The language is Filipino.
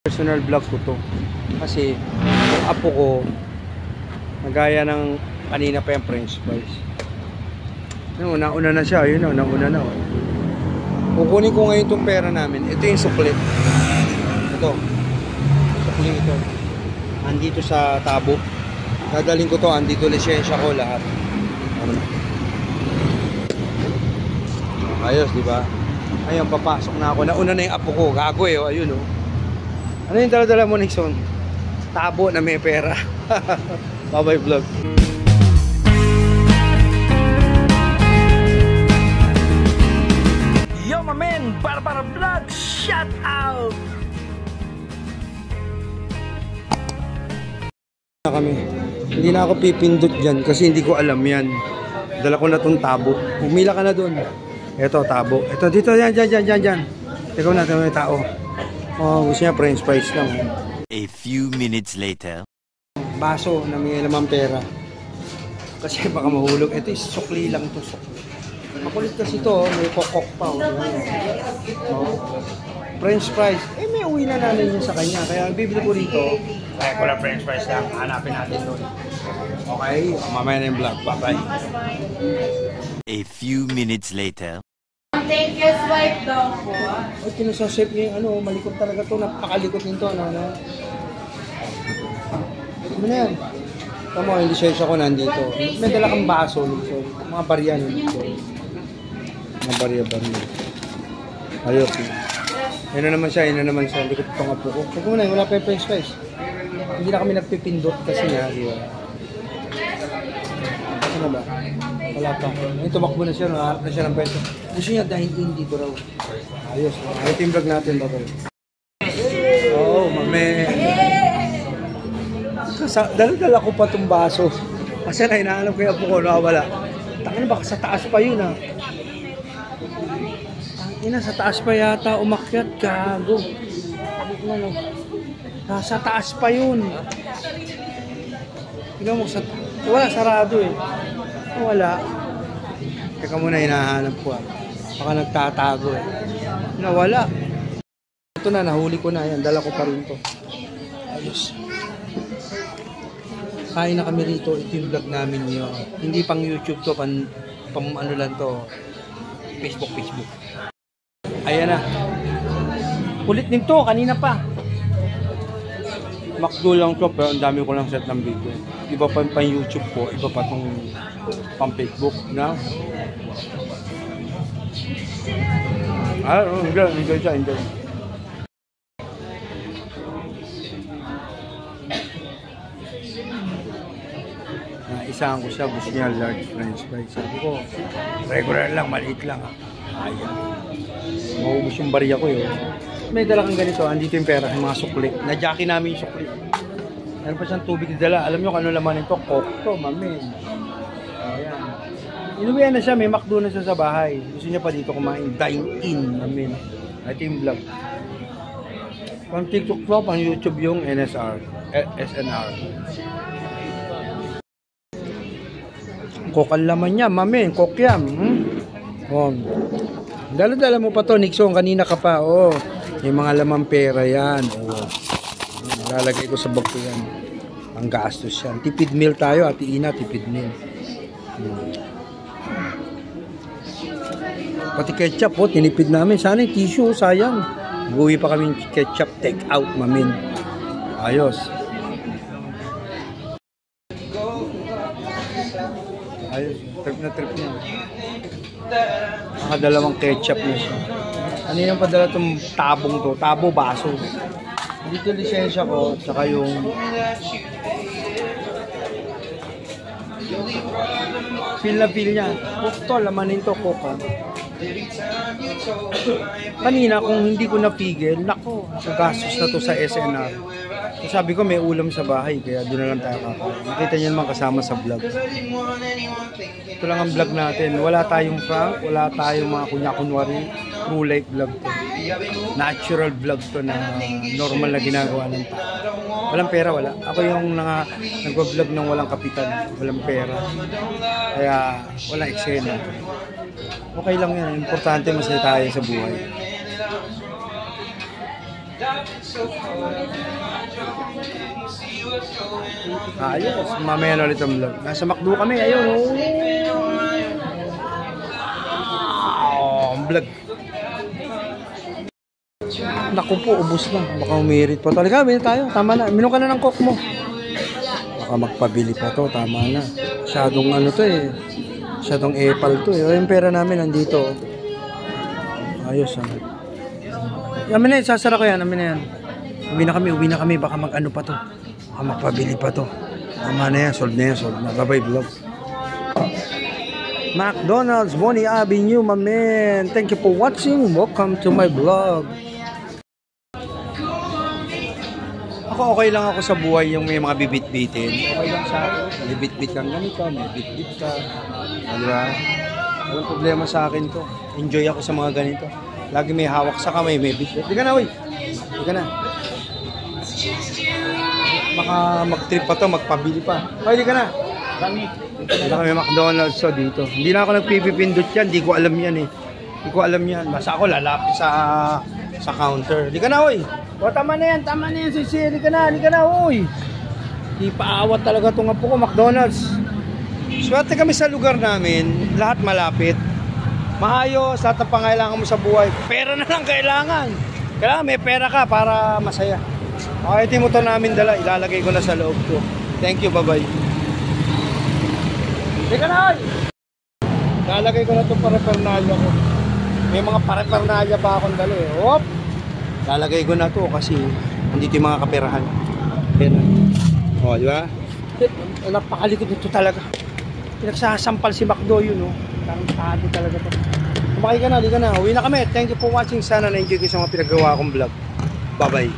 Personal vlog ko to kasi yung apo ko nagaya ng kanina pa yung french fries. Nauna na siya, yun o, nauna na o. Kukunin ko ngayon itong pera namin. Ito yung suklit. Ito sukling ito andito sa tabo. Dadaling ko to, andito lisensya ko lahat. Ayos, diba? Ayun, papasok na ako. Nauna na yung apo ko. Gago eh, ayun o. Ano yung dala-dala mo, Nixon? Tabo na may pera. Bye-bye vlog. Yo, my man! Para vlog! Shout out! Kami. Hindi na ako pipindot dyan kasi hindi ko alam yan. Dala ko na itong tabo. Pumila ka na dun. Ito, tabo. Ito, dito, yan. Ikaw na, may tao. Oh, gusto niya french fries lang. A few minutes later. Baso na may lamang pera. Kasi baka mahulog. Ito is sukli lang to. Makulit kasi to, may kokok pa. French fries. Eh, may uwi na nanay niya sa kanya. Kaya bibili ko rito. Kaya ko lang french fries lang. Hanapin natin doon. Okay, mamaya na yung vlog. Bye-bye. A few minutes later. Thank you, swipe daw po. Ay, kinasasip niya yung ano, malikot talaga to, napakalikot nito, ano. Ano na yan? Tama, yung lisensya ko nandito. May dala kang baso, so, mga barya nito. Mga barya. Ayos. Yun na naman siya, likot itong apo ko. Huwag mo na, wala pa yung french fries. Hindi na kami nagpipindot kasi nga, di ba? Ano ba? Wala pa. Ngayon tumakbo na siya, naharap na siya ng pwesto. Gusto niya dine-in dito raw. Ayos. Ito yung vlog natin ba? Oo, mame. Dala-dala ko pa itong baso. Kasi na hinahanap ko yung apo ko, nakawala. Tangina, baka sa taas pa yun ah. Tangina, sa taas pa yata umakyat, gago. Sa taas pa yun. Tingnan mo, wala, sarado eh. Wala. Teka muna, hinahanap ko ah. Baka nagtatago eh. Nawala. Ito na, nahuli ko na. Yan, dala ko pa rin to. Ayos. Kain na kami rito. Ito yung vlog namin yun. Hindi pang YouTube to, pang ano lang to. Facebook. Ayan na. Kulit nito, kanina pa. McDo lang to, pero ang dami ko lang set ng video. Iba pa pang YouTube ko, iba pa tong pang Facebook na. Enjoy siya. Isahan ko siya, gusto niya large french fries. Sabi ko, regular lang, maliit lang. Ayan. Maubos yung barya ko yun. May dala kang ganito, andito yung pera, yung mga sukli. Na-jockey namin yung sukli. Meron pa siyang tubig na dala. Alam nyo kung ano laman nito? Coke to, mamin. Ayan. Inuwihan na siya, may McDo na siya sa bahay. Gusto niya pa dito kumain, dine-in, mamin. Ito yung vlog. Pang TikTok to, pang YouTube yung SNR. Coke ang laman niya, mamin. Coke yan. Dala-dala mo pa to, Nixon. Kanina ka pa, oh. May mga lamang pera yan. Oh. Lalagay ko sa bag ko yan. Ang gastos yan. Tipid meal tayo, Ate Ina. Tipid meal. Pati ketchup, oh. Tinipid namin. Sana yung tissue, sayang. Buwi pa kami ketchup. Take out, mamin. Ayos. Ayos. Trip na trip niya. Nakadalawang ketchup na siya. Kanina padala itong tabong to. Tabo, baso. Dito lisensya ko, tsaka yung feel na feel niya. Coke to, lamanin to, Coke ha. Kanina kung hindi ko napigil, nako, gastos na to sa SNR. Sabi ko may ulam sa bahay, kaya doon na lang tayo kakain. Nakita niyo naman kasama sa vlog. Ito lang ang vlog natin. Wala tayong prank, wala tayong mga kunya-kunwari. True life vlog to. Natural vlog to na normal na ginagawa ng tao. Walang pera, wala. Ako yung nag-vlog ng walang kapitan, walang pera. Kaya walang eksena. Okay lang yan. Importante masaya tayo sa buhay. Ayos, mamaya na ulit ang vlog. Nasa McDo kami, ayun. Ang vlog. Naku po, ubos na. Baka umirit pa. Talaga, bilhin tayo. Tama na. Minom ka na ng coke mo. Baka magpabili pa to. Tama na. Masyadong ano to eh. Masyadong epal to eh. Yung pera namin nandito. Ayos ano. Amin na yan. Sasara ko yan. Amin na yan. Uwi na kami. Baka mag ano pa to. Baka magpabili pa to. Tama na yan. Solve na yan. Solve na. Bye-bye vlog. McDonald's, Bonnie Avenue, my man. Thank you for watching. Welcome to my vlog. Ako okay lang ako sa buhay yung may mga bibit-bitin. Okay lang sa akin. May bit-bit kang ganito, may bit-bit ka. Diba? Walang problema sa akin to. Enjoy ako sa mga ganito. Lagi may hawak sa kamay, may bit-bit. Di ka na, uy. Di ka na. Baka mag-trip pa to, magpabili pa. Ay, di ka na. Wala kami McDonald's so dito. Hindi na ako nagpipipindot yan. Hindi ko alam yan eh. Hindi ko alam yan. Basta ako lalapit sa counter. Di ka na, uy. O, tama na yan, sisi. Di ka na, uy. Di paawat talaga itong apo ko, McDonald's. Swerte kami sa lugar namin. Lahat malapit. Maayos, lahat ng pangailangan mo sa buhay. Pera na lang kailangan. Kailangan may pera ka para masaya. Okay, ito yung motor namin dala. Ilalagay ko na sa loob ko. Thank you, bye-bye. Di ka na, uy. Ilalagay ko na itong parapernalya ko. May mga parapernalya pa akong dala eh. Hop! Lalagay ko na to kasi andito yung mga kaperahan. Pera. O, di ba? Napakalikot nito talaga. Pinagsasampal si McDo yun, no? Parang tado talaga to. Kumakay ka na, di ka na. Uwi na kami. Thank you for watching. Sana na-enjoy ko sa mga pinagawa kong vlog. Bye-bye.